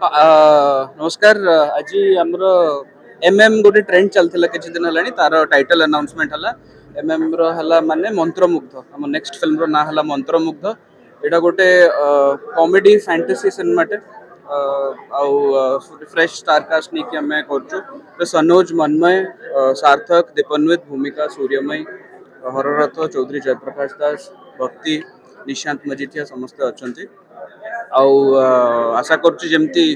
नमस्कार आज आमर गोटे ट्रेंड चलता किसी दिन है तार टाइटल अनाउंसमेंट है एमएम माने मंत्रमुग्ध आम नेक्स्ट फिल्म ना है मंत्रमुग्ध यहाँ गोटे कॉमेडी फैंटेसी सिनेमाटे फ्रेश स्टार कास्ट नहीं आम कर सनोज मनमय सार्थक दीपन्वित भूमिका सूर्यमयी हररथ चौधरी जयप्रकाश दास भक्ति निशांत मजिठिया समस्ते अच्छा आशा करमती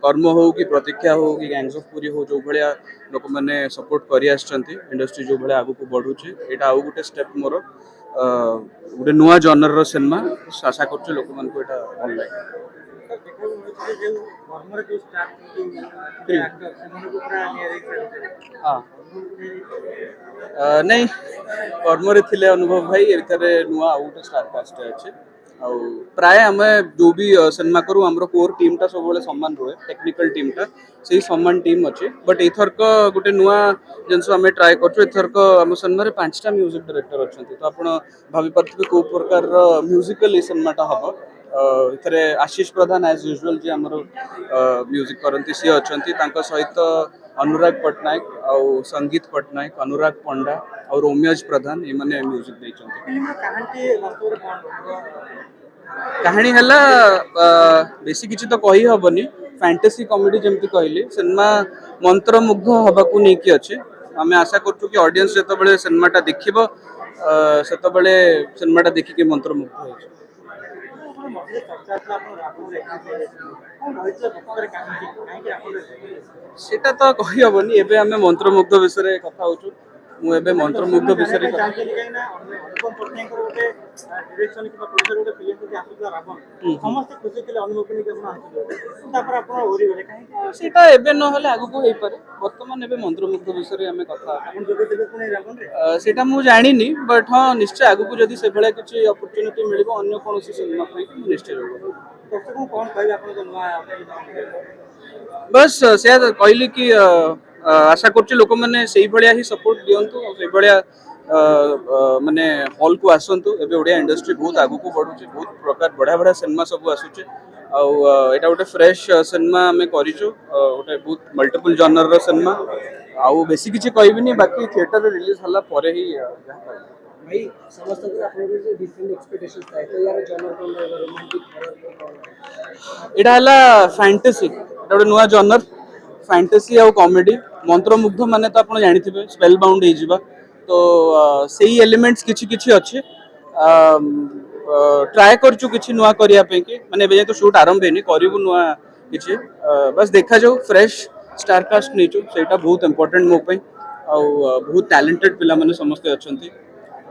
कर्म हो कि प्रतीक्षा हो कि गैंग्स ऑफ पुरी हो जो भाया लोक मैंने सपोर्ट कर इंडस्ट्री जो भाया आगू बढ़ुचे यहाँ आउ गोटे स्टेप मोर गोटे नुआ जनर सिनेमा आशा कर लोक मान भल लगे नहीं कर्म थे अनुभव भाई ये नुआ आउ गोटे स्टार कास्ट अच्छे प्राय आम जो भी सिनेमा करूँ आम कोर टीम टा सब सामान रुए टेक्निकल टीम टा से सामान टीम अच्छे बट एथरक गोटे नुआ जिनस आम ट्राए करथरक आम सिनेमा 5टा म्यूजिक डायरेक्टर अच्छा तो आप भाई पारे कौ प्रकार म्यूजिकल सिनेमाटा हम इथे आशीष प्रधान एज यूजुअल जी आमर म्यूजिक करती सी अच्छा सहित अनुराग पट्टनायक आउ संगीत पट्टनायक अनुराग पंडा और रोमियोज प्रधान ये मैंने म्यूजिक देते कहानी है बेसी किसी तो कही हेनी फैंटेसी कॉमेडी जमती कहली सिनेमा मंत्रमुग्ध हवाक नहीं अच्छे आम आशा करूँ कि ऑडियंस जो सिनेमाटा देखिबो से सिनेमाटा देखिके मंत्रमुग्ध हो सेटा तो कही हेनी एबे आमे मंत्रमुग्ध विषय कथा होचु मुझे मंत्रमुग्ध विषय सेटा एबे न होले आगु को हेई पारे वर्तमान एबे मंत्रमुग्ध विषय आमे कथा सेटा मु जानि नी बट हां निश्चय आगु को जदी से भले किछि अपॉर्चुनिटी मिलिबो अन्य कोनोसी सिनेमा पे निश्चय होबो दर्शक कोन कहबे आपन नुवा बस से कहली कि आशा कर लोक मैंने से भाया ही सपोर्ट दिंतु से भाया माने हॉल को आसतु एबे ओडिया इंडस्ट्री बहुत आगु को बढ़ुचे बहुत प्रकार बढ़िया बढ़िया सिनेमा सब आसुचे आउटा गोटे फ्रेश सिनेमा आम करूँ गोटे बहुत मल्टीपल जनर रो सिनेमा आउ बेसी किसी कहबिनी बाकी थिएटर रिलीज होला परे ही भाई समस्त डिफरेंट एक्सपेक्टेशंस थाए तो यार जनर कोन रोमांटिक एटा हला फैंटेसी एटा गोटे नुआ जनर फैंटेसी आउ कॉमेडी मंत्रमुग्ध माने तो आप जानिथिबे स्पेल बाउंड हो जिबा तो सेही एलिमेंट्स किछि किछि अच्छे ट्राए करछु किछि नुआ करिया पे कि माने एबे तो शूट आरंभ हेनी करिवु नुआ किछि बस देखा जाऊ फ्रेश स्टार कास्ट नेचु सेटा बहुत इंपोर्टेंट मो पे आ बहुत टैलेंटेड पिला माने समस्त अछंती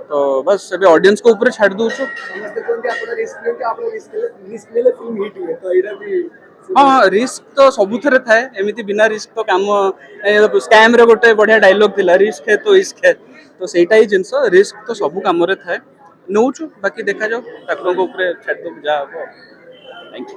तो बस अभी ऑडियंस को ऊपर छाड़ दू समस्त कोन आपन रिस्क ले फिल्म हिट हुए तो एटा भी हाँ रिस्क तो सबुथरे थाए एमती बिना रिस्क तो काम स्कैम रे गोटे बढ़िया डायलॉग थिला रिस्क है तो इश्क है तो सेटा ही जिनस रिस्क तो सब काम रे थाए नौचु बाकी देखा जाओ ठाकुर को ऊपर छाड़ दो जा थैंक यू।